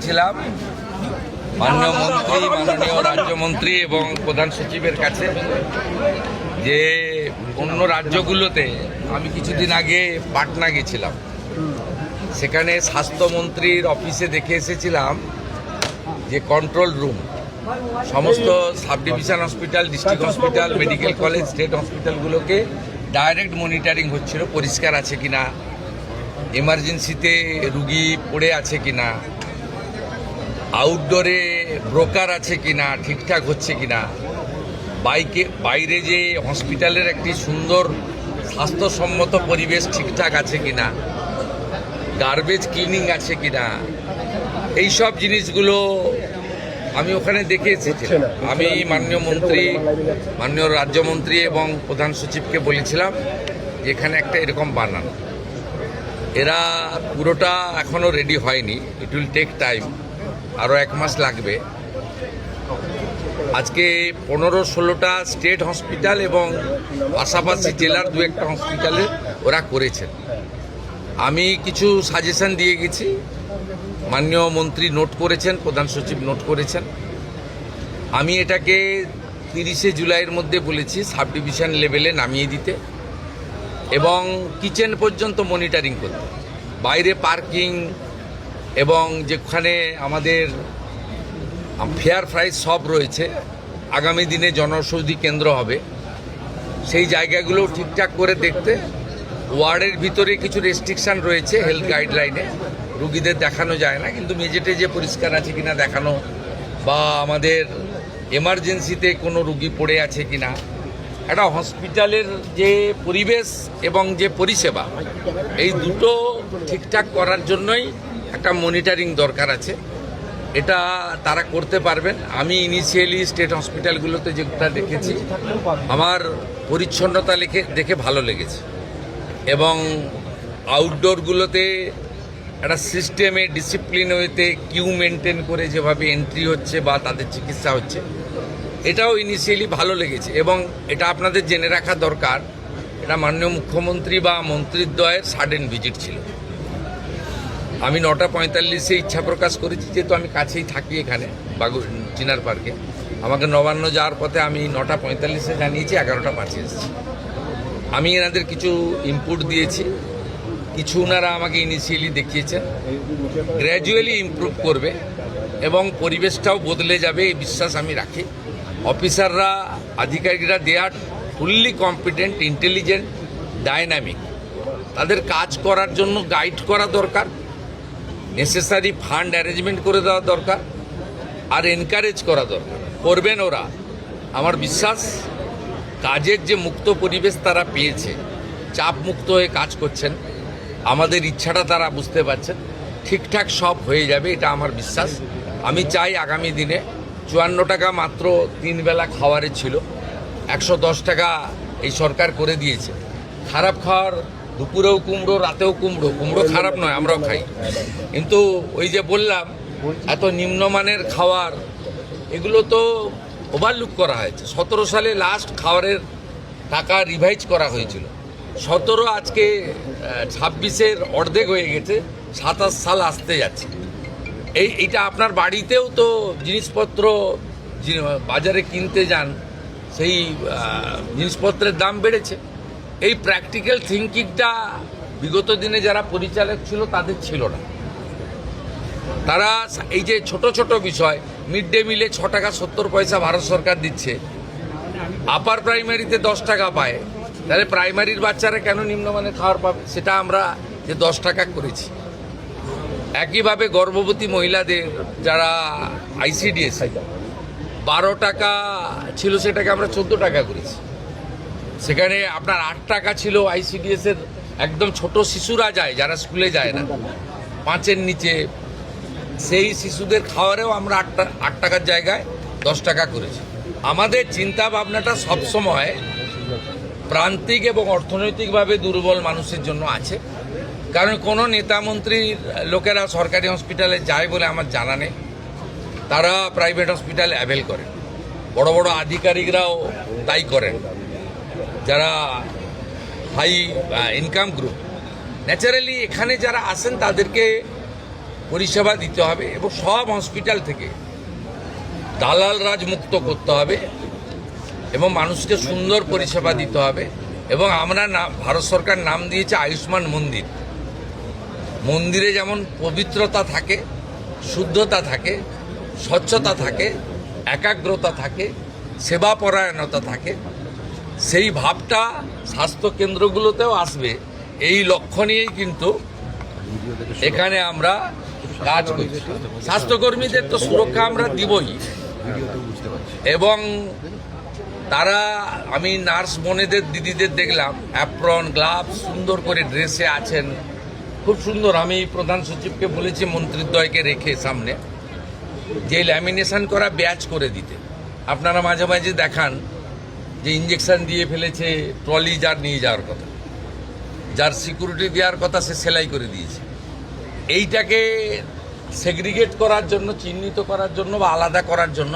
গেছিলাম মাননীয় রাজ্যমন্ত্রী এবং প্রধান সচিবের কাছে যে অন্য রাজ্যগুলোতে আমি কিছুদিন আগে পাটনা গেছিলাম, সেখানে স্বাস্থ্যমন্ত্রীর অফিসে দেখে এসেছিলাম যে কন্ট্রোল রুম সমস্ত sub division hospital, district hospital, medical college, state হসপিটালগুলোকে ডাইরেক্ট মনিটরিং হচ্ছিল, পরিষ্কার আছে কিনা, এমার্জেন্সিতে রুগী পড়ে আছে কিনা, আউটডোরে ব্রোকার আছে কিনা, ঠিকঠাক হচ্ছে কিনা, বাইরে যে হসপিটালের একটি সুন্দর স্বাস্থ্যসম্মত পরিবেশ ঠিকঠাক আছে কিনা, গার্বেজ ক্লিনিং আছে কিনা, এইসব জিনিসগুলো আমি ওখানে দেখে এসেছি। আমি মাননীয় রাজ্যমন্ত্রী এবং প্রধান সচিবকে বলেছিলাম যে এখানে একটা এরকম বানান, এরা পুরোটা এখনও রেডি হয়নি, ইট উইল টেক টাইম, আরও 1 মাস লাগবে। আজকে 15-16টা স্টেট হসপিটাল এবং পাশাপাশি জেলার 2-1টা হসপিটালে ওরা করেছেন। আমি কিছু সাজেশন দিয়ে গেছি, মাননীয় মন্ত্রী নোট করেছেন, প্রধান সচিব নোট করেছেন। আমি এটাকে 30শে জুলাইয়ের মধ্যে বলেছি সাব ডিভিশন লেভেলে নামিয়ে দিতে এবং কিচেন পর্যন্ত মনিটরিং করতে, বাইরে পার্কিং এবং যেখানে আমাদের ফেয়ার প্রাইস সব রয়েছে, আগামী দিনে জনঔষধি কেন্দ্র হবে, সেই জায়গাগুলো ঠিকঠাক করে দেখতে। ওয়ার্ডের ভিতরে কিছু রেস্ট্রিকশান রয়েছে হেলথ গাইডলাইনে, রুগীদের দেখানো যায় না, কিন্তু মেঝেটে যে পরিষ্কার আছে কিনা দেখানো, বা আমাদের এমার্জেন্সিতে কোনো রুগী পড়ে আছে কিনা, একটা হসপিটালের যে পরিবেশ এবং যে পরিষেবা, এই দুটো ঠিকঠাক করার জন্যই একটা মনিটরিং দরকার আছে। এটা তারা করতে পারবেন। আমি ইনিশিয়ালি স্টেট হসপিটালগুলোতে যেটা দেখেছি, আমার পরিচ্ছন্নতা দেখে ভালো লেগেছে এবং আউটডোরগুলোতে একটা সিস্টেমে ডিসিপ্লিন ওয়েতে কিউ মেনটেন করে যেভাবে এন্ট্রি হচ্ছে বা তাদের চিকিৎসা হচ্ছে, এটাও ইনিশিয়ালি ভালো লেগেছে। এবং এটা আপনাদের জেনে রাখা দরকার, এটা মাননীয় মুখ্যমন্ত্রী বা মন্ত্রীদ্বয়ের সাডেন ভিজিট ছিল। আমি 9:45-এ ইচ্ছা প্রকাশ করেছি, যেহেতু আমি কাছেই থাকি এখানে চিনার পার্কে, আমাকে নবান্ন যাওয়ার পথে আমি 9:45-এ জানিয়েছি, 11:05 এসেছি। আমি এনাদের কিছু ইনপুট দিয়েছি, কিছু ওনারা আমাকে ইনিশিয়ালি দেখিয়েছেন, গ্র্যাজুয়ালি ইমপ্রুভ করবে এবং পরিবেশটাও বদলে যাবে এই বিশ্বাস আমি রাখি। অফিসাররা, আধিকারিকরা দে আর ফুললি কম্পিটেন্ট, ইন্টেলিজেন্ট, ডাইনামিক। তাদের কাজ করার জন্য গাইড করা দরকার, নেসেসারি ফান্ড অ্যারেঞ্জমেন্ট করে দেওয়া দরকার, আর এনকারেজ করা দরকার। করবেন ওরা, আমার বিশ্বাস। কাজের যে মুক্ত পরিবেশ তারা পেয়েছে, চাপ মুক্ত হয়ে কাজ করছেন, আমাদের ইচ্ছাটা তারা বুঝতে পারছেন, ঠিকঠাক সব হয়ে যাবে, এটা আমার বিশ্বাস। আমি চাই আগামী দিনে 54 টাকা মাত্র 3 বেলা খাওয়ারে ছিল, 110 টাকা এই সরকার করে দিয়েছে। খারাপ খাওয়ার, দুপুরেও কুমড়ো, রাতেও কুমড়ো, কুমড়ো খারাপ নয়, আমরাও খাই, কিন্তু ওই যে বললাম এত নিম্নমানের খাওয়ার, এগুলো তো ওভারলুক করা হয়েছে। 17 সালে লাস্ট খাওয়ারের টাকা রিভাইজ করা হয়েছিল, 17 আজকে 26-এর অর্ধেক হয়ে গেছে, 27 সাল আসতে যাচ্ছে। এইটা আপনার বাড়িতেও তো জিনিসপত্র বাজারে কিনতে যান, সেই জিনিসপত্রের দাম বেড়েছে। এই প্র্যাকটিক্যাল থিঙ্কিংটা বিগত দিনে যারা পরিচালক ছিল তাদের ছিল না। তারা এই যে ছোট ছোট বিষয়, মিড ডে মিলে 6 টাকা 70 পয়সা ভারত সরকার দিচ্ছে, আপার প্রাইমারিতে 10 টাকা পায়, তাহলে প্রাইমারির বাচ্চারা কেন নিম্নমানের খাবার পাবে? সেটা আমরা যে 10 টাকা করেছি। একইভাবে গর্ভবতী মহিলাদের যারা ICDS 12 টাকা ছিল, সেটাকে আমরা 14 টাকা করেছি। সেখানে আপনার 8 টাকা ছিল ICDS-এর, একদম ছোট শিশুরা যায় যারা স্কুলে যায় না, 5-এর নিচে, সেই শিশুদের খাওয়ারেও আমরা 8 টাকার জায়গায় 10 টাকা করেছি। আমাদের চিন্তা ভাবনাটা সবসময় প্রান্তিক এবং অর্থনৈতিকভাবে দুর্বল মানুষের জন্য আছে। কারণ কোনো নেতা মন্ত্রীর লোকেরা সরকারি হসপিটালে যায় বলে আমার জানা নেই, তারা প্রাইভেট হসপিটালে অ্যাভেল করে, বড় বড় আধিকারিকরাও তাই করেন, যারা হাই ইনকাম গ্রুপ। ন্যাচারালি এখানে যারা আসেন তাদেরকে পরিষেবা দিতে হবে এবং সব হসপিটাল থেকে দালাল রাজ মুক্ত করতে হবে এবং মানুষকে সুন্দর পরিষেবা দিতে হবে। এবং আমরা ভারত সরকার নাম দিয়েছে আয়ুষ্মান মন্দির। মন্দিরে যেমন পবিত্রতা থাকে, শুদ্ধতা থাকে, স্বচ্ছতা থাকে, একাগ্রতা থাকে, সেবাপরায়ণতা থাকে, সেই ভাবটা স্বাস্থ্য কেন্দ্রগুলোতেও আসবে। এই লক্ষ্য নিয়েই কিন্তু এখানে আমরা কাজ করছি। স্বাস্থ্যকর্মীদের তো সুরক্ষা আমরা দিবই, এবং তারা, আমি নার্স বোনেদের দিদিদের দেখলাম অ্যাপ্রন গ্লাভস সুন্দর করে ড্রেসে আছেন, খুব সুন্দর। আমি প্রধান সচিবকে বলেছি মন্ত্রীদ্বয়কে রেখে সামনে যে ল্যামিনেশন করা ব্যাচ করে দিতে। আপনারা মাঝে মাঝে দেখান যে ইঞ্জেকশন দিয়ে ফেলেছে, ট্রলি যার নিয়ে যাওয়ার কথা, যার সিকিউরিটি দেওয়ার কথা সে সেলাই করে দিয়েছে। এইটাকে সেগ্রিগেট করার জন্য, চিহ্নিত করার জন্য বা আলাদা করার জন্য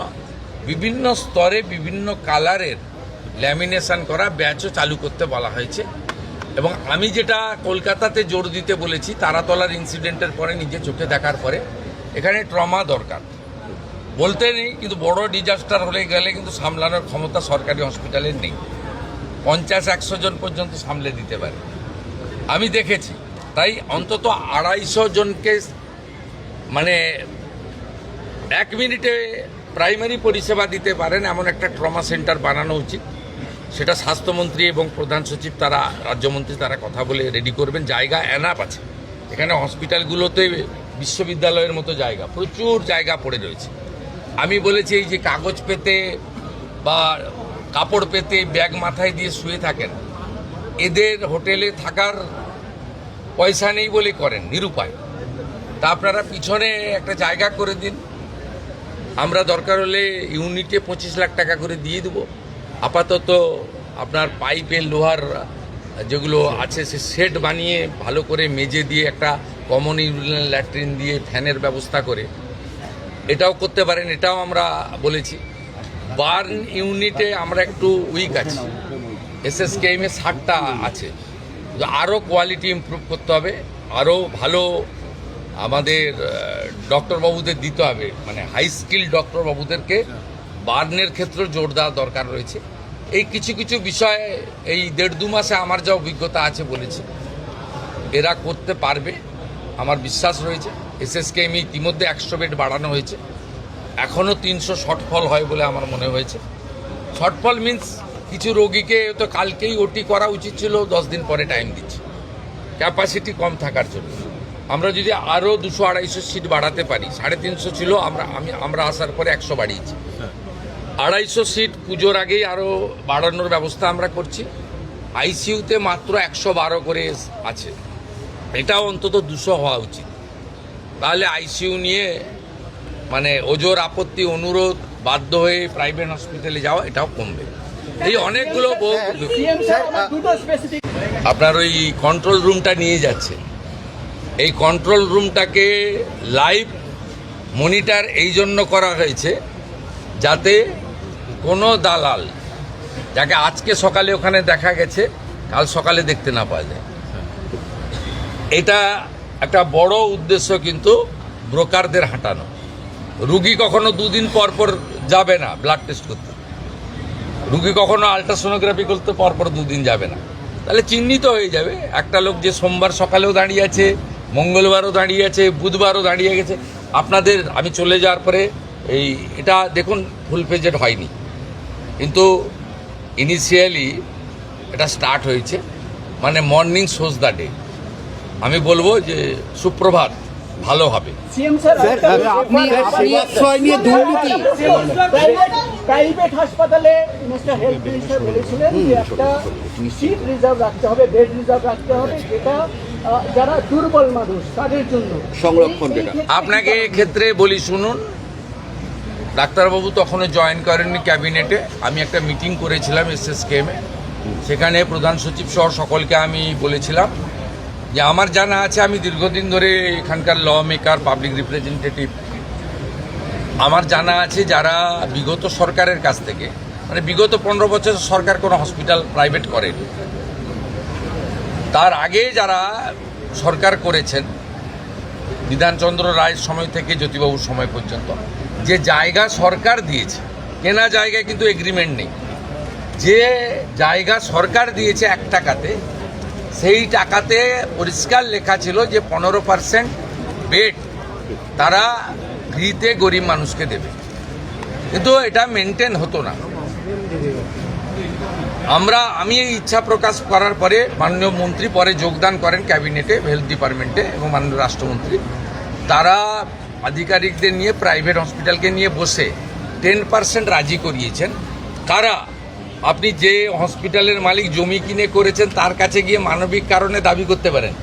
বিভিন্ন স্তরে বিভিন্ন কালারের ল্যামিনেশন করা ব্যাচও চালু করতে বলা হয়েছে। এবং আমি যেটা কলকাতাতে জোর দিতে বলেছি, তারাতলার ইনসিডেন্টের পরে নিজে চোখে দেখার পরে, এখানে ট্রমা দরকার বলতে নেই, কিন্তু বড় ডিজাস্টার হলে গেলে কিন্তু সামলানোর ক্ষমতা সরকারি হসপিটালের নেই। 50-100 জন পর্যন্ত সামলে দিতে পারে, আমি দেখেছি। তাই অন্তত 250 জনকে মানে 1 মিনিটে প্রাইমারি পরিষেবা দিতে পারেন এমন একটা ট্রমা সেন্টার বানানো উচিত। সেটা স্বাস্থ্যমন্ত্রী এবং প্রধান সচিব, তারা রাজ্যমন্ত্রী, তারা কথা বলে রেডি করবেন। জায়গা এনাফ আছে এখানে, হসপিটালগুলোতে বিশ্ববিদ্যালয়ের মতো জায়গা, প্রচুর জায়গা পড়ে রয়েছে। আমি বলেছি এই যে কাগজ পেতে বা কাপড় পেতে ব্যাগ মাথায় দিয়ে শুয়ে থাকেন, এদের হোটেলে থাকার পয়সা নেই বলে করেন, নিরুপায়। তা আপনারা পিছনে একটা জায়গা করে দিন, আমরা দরকার হলে ইউনিটে 25 লাখ টাকা করে দিয়ে দেবো। আপাতত আপনার পাইপের লোহার যেগুলো আছে সে সেট বানিয়ে ভালো করে মেজে দিয়ে একটা কমন ইউরিনাল ল্যাট্রিন দিয়ে ফ্যানের ব্যবস্থা করে এটাও করতে পারেন, এটাও আমরা বলেছি। বার্ন ইউনিটে আমরা একটু উইক আছি, এসএসকেএমে 60টা আছে, আরও কোয়ালিটি ইমপ্রুভ করতে হবে, আরও ভালো আমাদের ডক্টরবাবুদের দিতে হবে, মানে হাই স্কিল ডক্টরবাবুদেরকে বার্নের ক্ষেত্রে জোর দেওয়া দরকার রয়েছে। এই কিছু কিছু বিষয়ে এই 1.5-2 মাসে আমার যা অভিজ্ঞতা আছে বলেছি, এরা করতে পারবে, আমার বিশ্বাস রয়েছে। এসএসকেএম ইতিমধ্যে 100 বেড বাড়ানো হয়েছে, এখনও 300 শর্টফল হয় বলে আমার মনে হয়েছে। শর্টফল মিন্স কিছু রোগীকে তো কালকেই ওটি করা উচিত ছিল, 10 দিন পরে টাইম দিচ্ছে ক্যাপাসিটি কম থাকার জন্য। আমরা যদি আরও 200-250 সিট বাড়াতে পারি, 350 ছিল, আমরা আসার পরে 100 বাড়িয়েছি, 250 সিট পুজোর আগেই আরও বাড়ানোর ব্যবস্থা আমরা করছি। আইসিইউতে মাত্র 112 করে আছে, এটাও অন্তত 200 হওয়া উচিত। তাহলে আইসিইউ নিয়ে মানে ওজোর আপত্তি, অনুরোধ, বাধ্য হয়ে প্রাইভেট হসপিটালে যাওয়া, এটাও কমবে। এই অনেকগুলো আপনার ওই কন্ট্রোল রুমটা নিয়ে যাচ্ছে, এই কন্ট্রোল রুমটাকে লাইভ মনিটর এই জন্য করা হয়েছে যাতে কোনো দালাল, যাকে আজকে সকালে ওখানে দেখা গেছে, কাল সকালে দেখতে না পাওয়া যায়। এটা একটা বড় উদ্দেশ্য, কিন্তু ব্রোকারদের হাঁটানো। রুগী কখনো 2 দিন পর পর যাবে না ব্লাড টেস্ট করতে, রুগী কখনো আলট্রাসোনোগ্রাফি করতে পরপর 2 দিন যাবে না, তাহলে চিহ্নিত হয়ে যাবে একটা লোক যে সোমবার সকালেও দাঁড়িয়ে আছে, মঙ্গলবারও দাঁড়িয়ে আছে, বুধবারও দাঁড়িয়ে গেছে। আপনাদের আমি চলে যাওয়ার পরে এটা দেখুন ফুল পেজেড হয়নি, কিন্তু ইনিশিয়ালি এটা স্টার্ট হয়েছে, মানে মর্নিং শোজ দ্য ডে। আমি বলবো যে সুপ্রভাত, ভালো হবে। প্রাইভেট হাসপাতালে মিস্টার হেলথ মিনিস্টার বলেছিলেন যে একটা সিট রিজার্ভ রাখতে হবে, বেড রিজার্ভ রাখতে হবে, যেটা যারা দুর্বল মানুষ তাদের জন্য সংরক্ষণ। আপনাকে ক্ষেত্রে বলি শুনুন, ডাক্তারবাবু তখনও জয়েন করেননি ক্যাবিনেটে। আমি একটা মিটিং করেছিলাম এসএসকেএমে, সেখানে প্রধান সচিব সহ সকলকে আমি বলেছিলাম যে আমার জানা আছে, আমি দীর্ঘদিন ধরে এখানকার ল মেকার, পাবলিক রিপ্রেজেন্টেটিভ, আমার জানা আছে যারা বিগত সরকারের কাছ থেকে, মানে বিগত 15 বছর সরকার কোনো হসপিটাল প্রাইভেট করেনি, তার আগে যারা সরকার করেছেন বিধানচন্দ্র রায়ের সময় থেকে জ্যোতিবাবুর সময় পর্যন্ত যে জায়গা সরকার দিয়েছে, কেনা জায়গায় কিন্তু এগ্রিমেন্ট নেই, যে জায়গা সরকার দিয়েছে 1 টাকাতে, সেই টাকাতে পরিষ্কার লেখা ছিল যে 15% বেড তারা ফ্রিতে গরিব মানুষকে দেবে, কিন্তু এটা মেনটেন হতো না। আমি এই ইচ্ছা প্রকাশ করার পরে মাননীয় মন্ত্রী পরে যোগদান করেন ক্যাবিনেটে, হেলথ ডিপার্টমেন্টে, এবং মাননীয় রাষ্ট্রমন্ত্রী তারা আধিকারিকদের নিয়ে প্রাইভেট হসপিটালকে নিয়ে বসে 10% রাজি করিয়েছেন। কারা? আপনি যে হসপিটালের মালিক জমি কিনে করেছেন তার কাছে গিয়ে মানবিক কারণে দাবি করতে পারেন,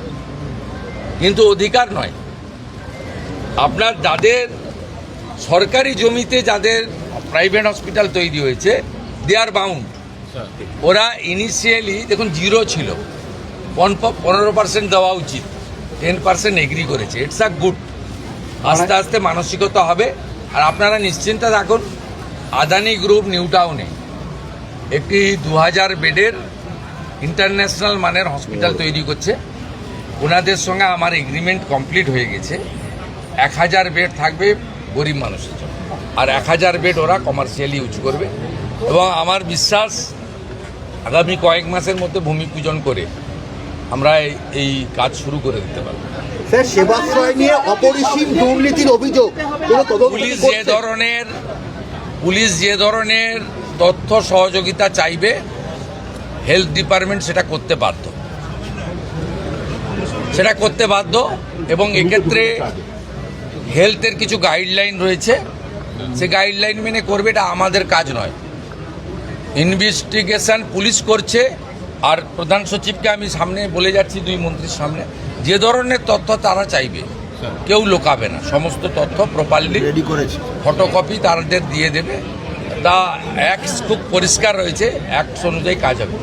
কিন্তু অধিকার নয়। আপনার যাদের সরকারি জমিতে যাদের প্রাইভেট হসপিটাল তৈরি হয়েছে, দে আর বাউন্ড। ওরা ইনিশিয়ালি দেখুন 0 ছিল, 15% দেওয়া উচিত, 10% এগ্রি করেছে। It's a good. আস্তে আস্তে মানসিকতা হবে। আর আপনারা নিশ্চিন্তে থাকুন, আদানি গ্রুপ নিউ টাউনে একটি 2000 বেডের ইন্টারন্যাশনাল মানের হসপিটাল তৈরি করছে। ওনাদের সঙ্গে আমার এগ্রিমেন্ট কমপ্লিট হয়ে গেছে। 1000 বেড থাকবে গরিব মানুষের জন্য, আর 1000 বেড ওরা কমার্শিয়ালি ইউজ করবে। এবং আমার বিশ্বাস আগামী কয়েক মাসের মধ্যে ভূমি পূজন করে আমরা এই কাজ শুরু করে দিতে পারব। স্যার, সেবাশ্রয় নিয়ে অপরিসীম দুর্নীতির অভিযোগ, কোনো তদন্ত পুলিশ যে ধরনের তথ্য সহযোগিতা চাইবে, হেলথ ডিপার্টমেন্ট সেটা করতে বাধ্য। এবং এক্ষেত্রে হেলথের কিছু গাইডলাইন রয়েছে, সে গাইডলাইন মেনে করবে। এটা আমাদের কাজ নয়। ইনভেস্টিগেশন পুলিশ করছে। আর প্রধান সচিবকে আমি সামনে বলে যাচ্ছি, 2 মন্ত্রীর সামনে, যে ধরনের তথ্য তারা চাইবে কেউ লোকাবে না, সমস্ত তথ্য প্রপারলি রেডি করেছে, ফটোকপি তাদের দিয়ে দেবে। তা খুব পরিষ্কার রয়েছে, অ্যাক্ট অনুযায়ী কাজ হবে।